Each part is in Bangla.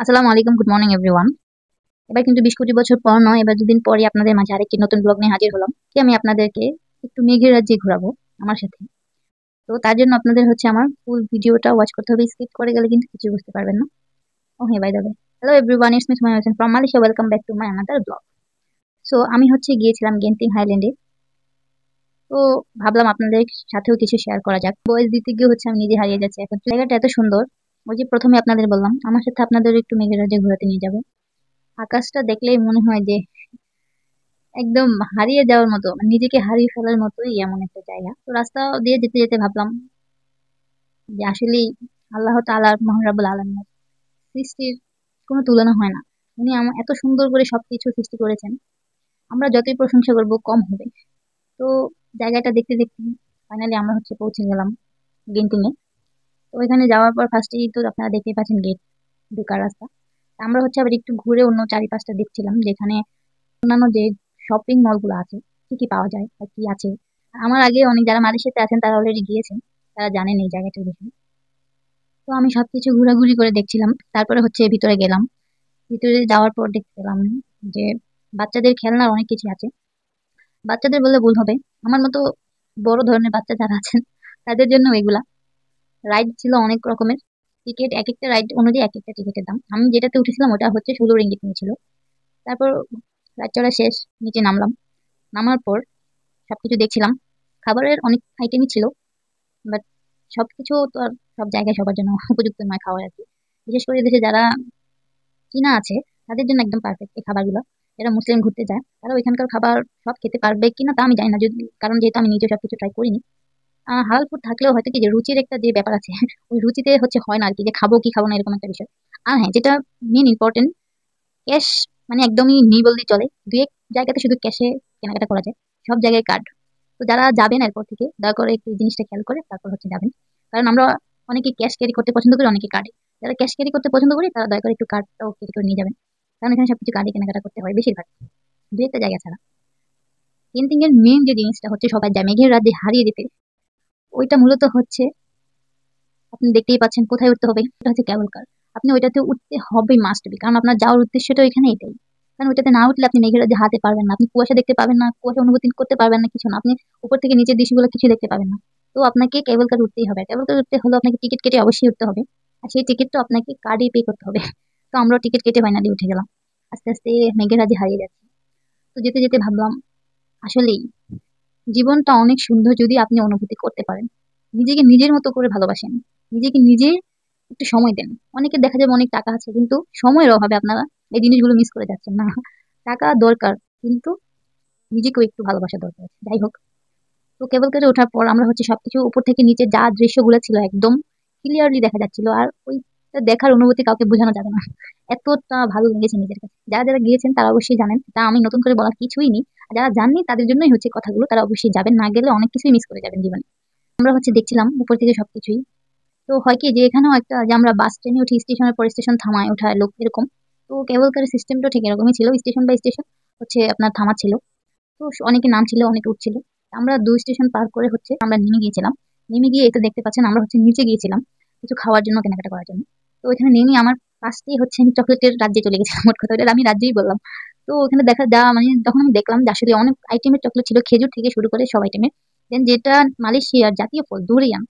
আসসালামু আলাইকুম, গুড মর্নিং এভরিওয়ান। এবার কিন্তু ২০ কোটি বছর পর নয়, এবার দুদিন পরই আপনাদের মাঝে আরেকটি নতুন ব্লগ নিয়ে হাজির হলাম। কি আমি আপনাদেরকে একটু মেঘের রাজ্যে ঘোরাবো আমার সাথে। তো তার জন্য আপনাদের হচ্ছে আমার ফুল ভিডিওটা ওয়াচ করতে হবে, স্কিপ করে গেলে কিন্তু কিছু বুঝতে পারবেন না। ও হ্যাঁ, by the way, hello everyone, it's me Sumaiya Hossain from Malaysia, welcome back to my another blog. So আমি হচ্ছে গিয়েছিলাম গেন্টিং হাইল্যান্ডে। তো ভাবলাম আপনাদের সাথেও কিছু শেয়ার করা যাক। বয়স দিতে গিয়ে হচ্ছে আমি নিজে হারিয়ে যাচ্ছি এখন। জায়গাটা এত সুন্দর, ওই যে প্রথমে আপনাদের বললাম আমার সাথে আপনাদের একটু মেঘের রাজ্যে ঘোরাতে নিয়ে যাবো। আকাশটা দেখলেই মনে হয় যে একদম হারিয়ে যাওয়ার মতো, মানে নিজেকে হারিয়ে ফেলার মতোই এমন একটা জায়গা। তো রাস্তা দিয়ে যেতে যেতে ভাবলাম যে আসলেই আল্লাহ তাআলার, মহান রাব্বুল আলামিনের সৃষ্টির কোনো তুলনা হয় না। উনি এত সুন্দর করে সবকিছু সৃষ্টি করেছেন, আমরা যতই প্রশংসা করব কম হবে। তো জায়গাটা দেখতে দেখতে ফাইনালি আমরা হচ্ছে পৌঁছে গেলাম গেন্টিং এ। তো ওইখানে যাওয়ার পর ফার্স্টেই তো আপনারা দেখতেই পাচ্ছেন গেট, ঢোকার রাস্তা। তা আমরা হচ্ছে আবার একটু ঘুরে অন্য চারিপাশটা দেখছিলাম, যেখানে অন্যান্য যে শপিং মল গুলো আছে, কি কি পাওয়া যায় বা কি আছে। আমার আগে অনেক যারা মালয়েশিয়াতে আছেন তারা অলরেডি গিয়েছেন, তারা জানেন এই জায়গাটার বিষয়ে। তো আমি সবকিছু ঘোরাঘুরি করে দেখছিলাম, তারপরে হচ্ছে ভিতরে গেলাম। ভিতরে যাওয়ার পর দেখতে পেলাম যে বাচ্চাদের খেলনার অনেক কিছু আছে। বাচ্চাদের বললে ভুল হবে, আমার মতো বড় ধরনের বাচ্চা যারা আছেন তাদের জন্য এগুলা। রাইড ছিল অনেক রকমের। টিকিট, এক একটা রাইড অনুযায়ী এক একটা টিকিটের দাম। আমি যেটাতে উঠেছিলাম ওটা হচ্ছে 16 রিঙ্গিত নিয়েছিল। তারপর রাইড চড়া শেষ, নিচে নামলাম। নামার পর সবকিছু দেখছিলাম। খাবারের অনেক আইটেমই ছিল, বাট সবকিছু তো আর সব জায়গায় সবার জন্য উপযুক্ত নয় খাওয়ার আর কি। বিশেষ করে দেশে যারা চীনা আছে তাদের জন্য একদম পারফেক্ট এই খাবারগুলো। যারা মুসলিম ঘুরতে যায় তারা ওইখানকার খাবার সব খেতে পারবে কিনা তা আমি জানি না, যদি কারণ যেহেতু আমি নিজে সবকিছু ট্রাই করিনি। হালাল ফুড থাকলেও হয়তো কি যে রুচির একটা যে ব্যাপার আছে ওই রুচিতে হচ্ছে হয় না আর কি, যে খাবো কি খাবো না এরকম একটা বিষয়। আর হ্যাঁ, যেটা মেন ইম্পর্টেন্ট, ক্যাশ মানে একদমই নেই বললেই চলে। দুই এক জায়গাতে শুধু ক্যাশে কেনাকাটা করা যায়, সব জায়গায় কার্ড। তো যারা যাবেন এরপর থেকে দয়া করে একটু এই জিনিসটা খেয়াল করে তারপর হচ্ছে যাবেন। কারণ আমরা অনেকে ক্যাশ ক্যারি করতে পছন্দ করি, অনেকে কার্ডে। যারা ক্যাশ ক্যারি করতে পছন্দ করি তারা দয়া করে একটু কার্ডটাও ক্যারি করে নিয়ে যাবেন, কারণ এখানে সবকিছু কার্ডে কেনাকাটা করতে হয় বেশিরভাগ, দু একটা জায়গা ছাড়া। কেন্টিং এর মেন যে জিনিসটা হচ্ছে সবাই যায় মেঘের রাজ্যে হারিয়ে যেতে, ওইটা মূলত হচ্ছে আপনি দেখতেই পাচ্ছেন কোথায় উঠতে হবে, এটা হচ্ছে কেবল কার। আপনি ওইটাতে উঠতে হবে মাস্ট বি, কারণ আপনার যাওয়ার উদ্দেশ্যটা এখানে এটাই। কারণ ওইটাতে না উঠলে আপনি মেঘের রাজ্যে হাতে পারবেন না, আপনি কুয়াশা দেখতে পাবেন না, কুয়াশা অনুভূতি করতে পারবেন না, কিছু না। আপনি উপর থেকে নিচের দৃশ্যগুলো কিছু দেখতে পাবেন না। তো আপনাকে কেবল কার উঠতেই হবে। কেবল কার উঠতে হলে আপনাকে টিকিট কেটে অবশ্যই উঠতে হবে, আর সেই টিকিটটা আপনাকে কার্ডে পে করতে হবে। তো আমরা টিকিট কেটে ফাইনালি উঠে গেলাম। আস্তে আস্তে মেঘের রাজ্যে হারিয়ে যাচ্ছি। তো যেতে যেতে ভাবলাম আসলেই জীবনটা অনেক সুন্দর যদি আপনি অনুভূতি করতে পারেন, নিজেকে নিজের মতো করে ভালোবাসেন, নিজেকে নিজে একটু সময় দেন। অনেকে দেখা যাবে অনেক টাকা আছে কিন্তু সময়ের অভাবে আপনারা এই জিনিসগুলো মিস করে যাচ্ছেন না। টাকা দরকার, কিন্তু নিজেকেও একটু ভালোবাসা দরকার আছে। যাই হোক, তো কেবল কারে ওঠার পর আমরা হচ্ছে সবকিছু উপর থেকে নিচে যা দৃশ্যগুলো ছিল একদম ক্লিয়ারলি দেখা যাচ্ছিল, আর ওইটা দেখার অনুভূতি কাউকে বোঝানো যাবে না, এতটা ভালো লেগেছে নিজের কাছে। যারা যারা গিয়েছেন তারা অবশ্যই জানেন, তা আমি নতুন করে বলার কিছুই নেই। আর যারা জাননি তাদের জন্যই হচ্ছে কথাগুলো, তারা অবশ্যই যাবেন, না গেলে অনেক কিছুই মিস করে যাবেন জীবনে। আমরা হচ্ছে দেখছিলাম উপর থেকে সবকিছুই। তো হয় কি যে এখানেও একটা, যে আমরা বাস ট্রেনে উঠি স্টেশনের পর স্টেশন থামায় ওঠায় লোক এরকম। তো কেবল কারের সিস্টেমটা ঠিক এরকমই ছিল, স্টেশন বাই স্টেশন হচ্ছে আপনার থামা ছিল। তো অনেকে নামছিল, অনেকে উঠছিল। আমরা 2 স্টেশন পার করে হচ্ছে আমরা নেমে গিয়েছিলাম। নেমে গিয়ে এটা দেখতে পাচ্ছেন আমরা হচ্ছে নিচে গিয়েছিলাম কিছু খাওয়ার জন্য, কেনাকাটা করার জন্য। তো ওইখানে নেমে আমার ফার্স্টেই হচ্ছে আমি চকলেটের রাজ্যে চলে গেছিলাম। মোট কথা এটা আমি রাজ্যেই বললাম। তো ওখানে দেখা যা মানে তখন আমি দেখলাম যে আসলে অনেক আইটেমের চকলেট ছিল, খেজুর থেকে শুরু করে সব আইটেমের। দেন যেটা মালয়েশিয়ার জাতীয় ফল ডুরিয়ান,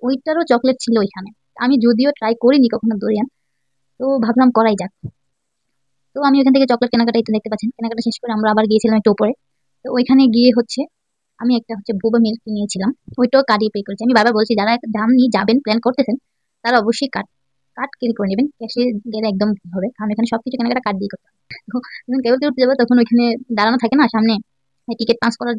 ওইটারও চকলেট ছিল ওইখানে। আমি যদিও ট্রাই করিনি কখনো ডুরিয়ান, তো ভাবলাম করাই যাক। তো আমি ওখান থেকে চকলেট কেনাকাটা এটা দেখতে পাচ্ছেন, কেনাকাটা শেষ করে আমরা আবার গিয়েছিলাম একটু উপরে। তো ওইখানে গিয়ে হচ্ছে আমি একটা হচ্ছে বোবা মিল্ক নিয়েছিলাম, ওইটাও কার্ডে পে করেছি। আমি বাবা বলছি যারা দাম নিয়ে যাবেন প্ল্যান করতেছেন তারা অবশ্যই কার্ড কার্ড ক্যারি করে নেবেন, ক্যাশে গেলে একদম ভুল হবে, কারণ এখানে সবকিছু কেনাকাটা কার্ড দিয়ে করতে হবে। তো যখন কেবল কেউ যাবে তখন ওইখানে দাঁড়ানো থাকে না সামনে টিকিট পাস করার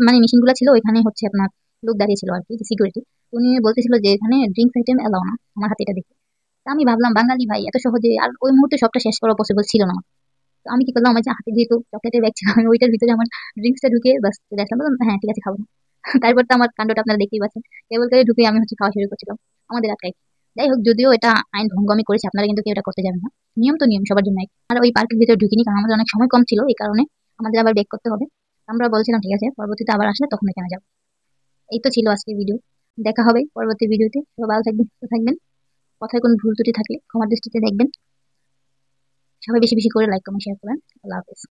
মানে মেশিন গুলো ছিল, ওইখানে হচ্ছে আপনার লোক দাঁড়িয়ে ছিল আর কি, সিকিউরিটি। উনি বলতেছিল যে এখানে ড্রিঙ্কস আইটেম এলাও না, আমার হাতে এটা দেখে। তা আমি ভাবলাম বাঙালি ভাই এত সহজে আর ওই মুহূর্তে সবটা শেষ করা পসিবল ছিল না আমার। তো আমি কি করলাম, আমার যে হাতে যেহেতু চকলেটের ব্যাগ ছিল আমি ওইটার ভিতরে আমার ড্রিঙ্কসটা ঢুকিয়ে বাস চলে আসলাম, বললাম হ্যাঁ ঠিক আছে খাবো। তারপর তো আমার কাণ্ডটা আপনারা দেখতেই পাচ্ছেন, কেবল করে ঢুকে আমি হচ্ছে খাওয়া শুরু করছিলাম আমাদের আটকাই। যাই হোক, যদিও এটা আইন ভঙ্গ আমি করেছি, আপনারা কিন্তু কেউ এটা করতে যাবেন না। নিয়ম তো নিয়ম, সবার জন্য এক। আর ওই পার্কের ভিতরে ঢুকিনি কারণ আমাদের অনেক সময় কম ছিল, এই কারণে আমাদের আবার বেক করতে হবে। আমরা বলছিলাম ঠিক আছে পরবর্তীতে আবার আসলে তখন এখানে যাবো। এই তো ছিল আজকের ভিডিও, দেখা হবে পরবর্তী ভিডিওতে। সবাই ভালো থাকবেন, সুস্থ থাকবেন। কথায় কোনো ভুল ত্রুটি থাকলে ক্ষমার দৃষ্টিতে দেখবেন। সবাই বেশি বেশি করে লাইক কমেন্ট শেয়ার করবেন। আল্লাহ হাফেজ।